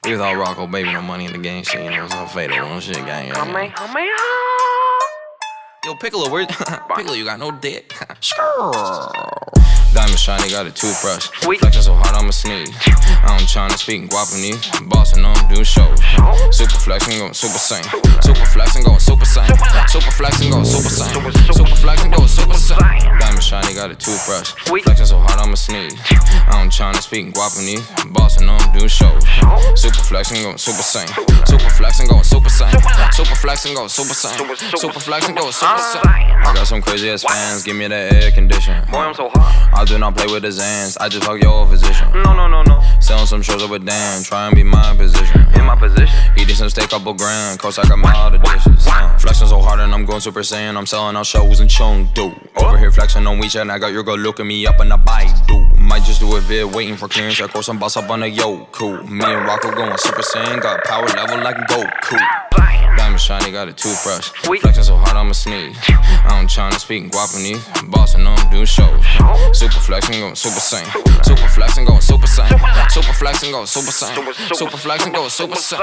We thought Rocco, baby, no money in the game shit, you know, so fatal on shit, gang. Yo, Piccolo, where? Piccolo, you got no dick. Diamond shiny, got a toothbrush. Flexing so hard, I'ma sneeze. I'm tryna speak guapanese. Bossing on do shows. Super flexing, going super sane. Super flexing, going super sane. Super flexing, going super sane. Super flexing, going super sane. Diamond shiny, got a toothbrush. Flexing so hard, I'ma sneeze. I'm tryna speak guapanese. Bossing on do shows. Super flexing, going super sane. Super flexing, going super sane. Super flexing, going super sane. Super flexing, going super sane. I got some crazy ass fans, give me that air condition. Boy, I'm so hot. I do not play with the Zans, I just fuck your physician. No. Selling some shows up with Dan, try and be my position. In my position. Eating some steak, couple grand, coast I got my other dishes. Flexing so hard and I'm going super saiyan, I'm selling out shows in Chengdu. Over here flexing on WeChat and I got your girl looking me up in the Baidu. Might just do a vid, waiting for clearance, of course I'm boss up on the Yoku. Me and Rocco going super saiyan, got power level like Goku. Diamond shiny, got a toothbrush. Flexing so hard, I'ma sneeze. I'm tryna speak guapanese. Bossing on do shows. Super flexing, going super sane. Super flexing, going super sane. Super flexing, going super sane. Super flexing, going super sane.